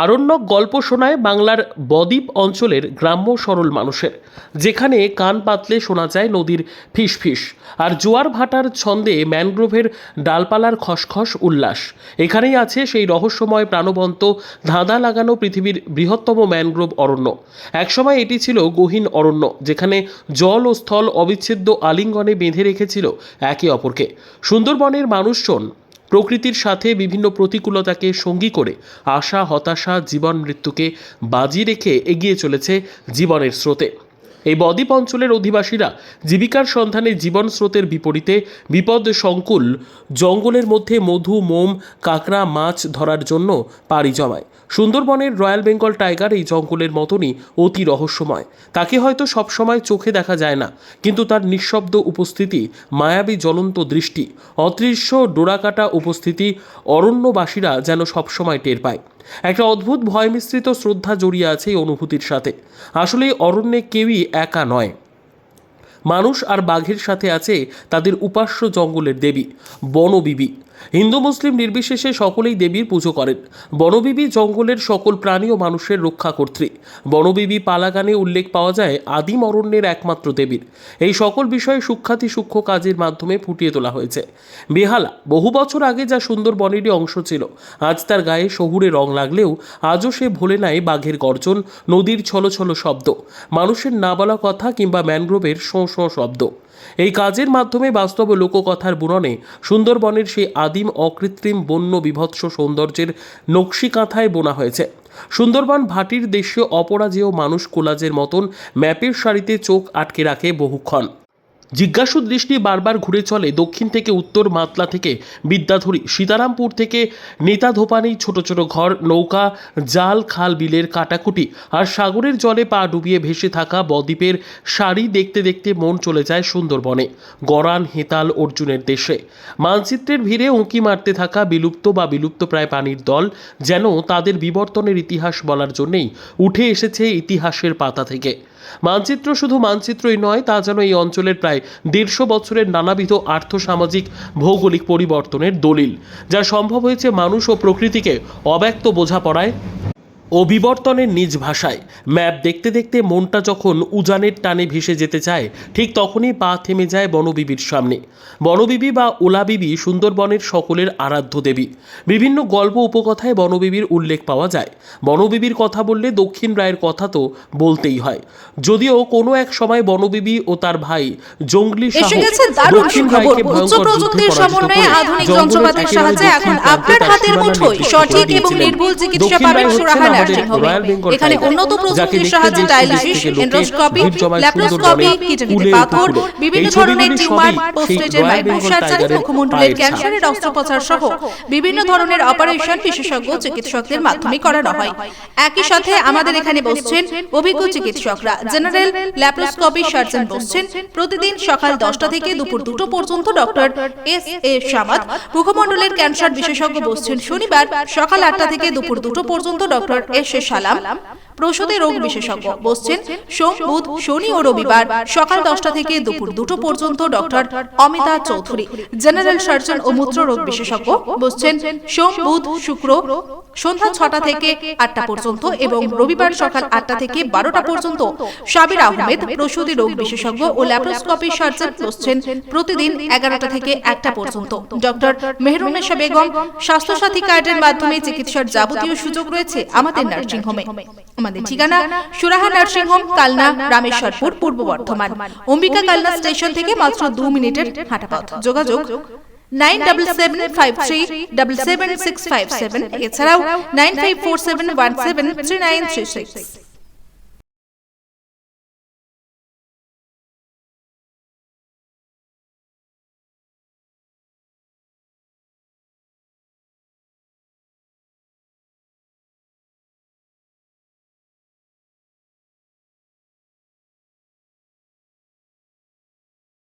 আরণ্যক গল্প শোনায় বাংলার বদ্বীপ অঞ্চলের গ্রাম্য সরল মানুষের, যেখানে কান পাতলে শোনা যায় নদীর ফিসফিস আর জোয়ার ভাটার ছন্দে ম্যানগ্রোভের ডালপালার খসখস উল্লাস। এখানেই আছে সেই রহস্যময় প্রাণবন্ত ধাঁধা লাগানো পৃথিবীর বৃহত্তম ম্যানগ্রোভ অরণ্য। একসময় এটি ছিল গহীন অরণ্য, যেখানে জল ও স্থল অবিচ্ছেদ্য আলিঙ্গনে বেঁধে রেখেছিল একে অপরকে। সুন্দরবনের মানুষজন প্রকৃতির সাথে বিভিন্ন প্রতিকূলতাকে সঙ্গী করে আশা, হতাশা, জীবন মৃত্যুকে বাজি রেখে এগিয়ে চলেছে জীবনের স্রোতে। এই বদ্বীপ অঞ্চলের অধিবাসীরা জীবিকার সন্ধানে জীবন স্রোতের বিপরীতে বিপদ সংকুল জঙ্গলের মধ্যে মধু, মোম, কাঁকড়া, মাছ ধরার জন্য পাড়ি জমায়। সুন্দরবনের রয়্যাল বেঙ্গল টাইগার এই জঙ্গলের মতনই অতি রহস্যময়। তাকে হয়তো সবসময় চোখে দেখা যায় না, কিন্তু তার নিঃশব্দ উপস্থিতি, মায়াবী জ্বলন্ত দৃষ্টি, অদৃশ্য ডোরাকাটা উপস্থিতি অরণ্যবাসীরা যেন সবসময় টের পায়। একটা অদ্ভুত ভয় মিশ্রিত শ্রদ্ধা জড়িয়ে আছে এই অনুভূতির সাথে। আসলে অরণ্যে কেউই একা নয়। মানুষ আর বাঘের সাথে আছে তাদের উপাস্য জঙ্গলের দেবী বনবিবি। হিন্দু মুসলিম নির্বিশেষে সকলেই দেবীর পুজো করেন। বনবিবি জঙ্গলের সকল প্রাণী ও মানুষের রক্ষাকর্ত্রী। বনবিবি পালাগানে উল্লেখ পাওয়া যায় আদিম অরণ্যের একমাত্র দেবীর। এই সকল বিষয়ে সূক্ষ্মাতি সূক্ষ্ম কাজের মাধ্যমে ফুটিয়ে তোলা হয়েছে। বেহালা বহু বছর আগে যা সুন্দরবনেরই অংশ ছিল, আজ তার গায়ে শহুরে রং লাগলেও আজও সে ভোলে নাই বাঘের গর্জন, নদীর ছলছল শব্দ, মানুষের না বলা কথা কিংবা ম্যানগ্রোভের শোঁ শোঁ শব্দ। এই কাজের মাধ্যমে বাস্তব লোককথার বুননে সুন্দরবনের সেই আদিম অকৃত্রিম বন্য বিভৎস সৌন্দর্যের নকশি কাঁথায় বোনা হয়েছে। সুন্দরবন ভাটির দেশীয় অপরাজেয় মানুষ কোলাজের মতন ম্যাপের সারিতে চোখ আটকে রাখে বহুক্ষণ। জিজ্ঞাসু দৃষ্টি বারবার ঘুরে চলে দক্ষিণ থেকে উত্তর, মাতলা থেকে বিদ্যাধরী, সীতারামপুর থেকে নেতাধোপানি, ছোট ছোট ঘর, নৌকা, জাল, খাল, বিলের কাটাকুটি আর সাগরের জলে পা ডুবিয়ে ভেসে থাকা বদ্বীপের সারি দেখতে দেখতে মন চলে যায় সুন্দরবনে, গরান, হেতাল, অর্জুনের দেশে। মানচিত্রের ভিড়ে উঁকি মারতে থাকা বিলুপ্ত বা বিলুপ্তপ্রায় প্রাণীর দল যেন তাদের বিবর্তনের ইতিহাস বলার জন্যেই উঠে এসেছে ইতিহাসের পাতা থেকে। মানচিত্র শুধু মানচিত্রই নয়, তা যেন এই অঞ্চলের প্রায় 150 বছরের নানাবিধ আর্থসামাজিক ভৌগোলিক পরিবর্তনের দলিল, যা সম্ভব হয়েছে মানুষ ও প্রকৃতিকে অব্যক্ত বোঝাপড়ায় ও বিবর্তনের নিজ ভাষায়। ম্যাপ দেখতে দেখতে মনটা যখন উজানের টানে ভেসে যেতে চায়, ঠিক তখনই পা থেমে যায় বনবিবির সামনে। বনবিবি বা ওলাবিবি সুন্দরবনের সকলের আরাধ্য দেবী। বিভিন্ন গল্প উপকথায় বনবিবির উল্লেখ পাওয়া যায়। বনবিবির কথা বললে দক্ষিণ রায়ের কথা তো বলতেই হয়। যদিও কোনো এক সময় বনবিবি ও তার ভাই জঙ্গলি শাহ দক্ষিণ রায়কে ভয়ঙ্কর যুদ্ধে পরাজিত করে আধুনিক যন্ত্রপাতির সাহায্যে এখন আপনার হাতের মুঠোয় সঠিক এবং নির্ভুল চিকিৎসা পাবেন সুরাহা নার্সিং হোমে। এখানে উন্নত প্রযুক্তির সাহায্যে ডায়ালিসিস, এন্ডোস্কোপি, ল্যাপ্রোস্কোপি, কিডনিতে পাথর, বিভিন্ন ধরনের টিউমার, প্রোস্টেটের বাইপাস সার্জারি, মুখমণ্ডলের ক্যান্সারের অস্ত্রোপচার সহ বিভিন্ন ধরনের অপারেশন বিশেষজ্ঞ চিকিৎসকদের মাধ্যমে করানো হয়। একই সাথে আমাদের এখানে বসছেন অভিজ্ঞ চিকিৎসকরা। জেনারেল ল্যাপ্রোস্কোপি সার্জন বসছেন প্রতিদিন সকাল 10টা থেকে দুপুর 2টো পর্যন্ত ডক্টর এস.এ. সামাদ। মুখমণ্ডলের ক্যান্সার বিশেষজ্ঞ বসছেন শনিবার সকাল 8টা থেকে দুপুর 2টো পর্যন্ত ডক্টর এস.এ. সালাম। প্রসূতি রোগ বিশেষজ্ঞ বসছেন সোম, বুধ, শনি ও রবিবার সকাল 10টা থেকে দুপুর 2টো পর্যন্ত doctor Amita Chowdhury. General surgeon ও মূত্র রোগ বিশেষজ্ঞ বসছেন সোম, বুধ, শুক্র সন্ধ্যা 6টা থেকে 8টা পর্যন্ত এবং রবিবার সকাল 8টা থেকে 12টা পর্যন্ত। সাবির আহমেদ প্রসূতি রোগ বিশেষজ্ঞ ও ল্যাপ্রোস্কোপি সার্জন বসছেন প্রতিদিন 11টা থেকে 1টা পর্যন্ত। ডক্টর মেহরুন্নেসা বেগম। স্বাস্থ্যসাথী কার্ডের মাধ্যমে চিকিৎসার যাবতীয় সুযোগ রয়েছে আমাদের নার্সিং হোমে। আমাদের ঠিকানা সুরাহা নার্সিং হোম, কালনা, রামেশ্বরপুর, পূর্ব বর্ধমান। অম্বিকা কালনা স্টেশন থেকে মাত্র 2 মিনিটের হাঁটা পথ। যোগাযোগ 9775377657, এছাড়াও 9547173936।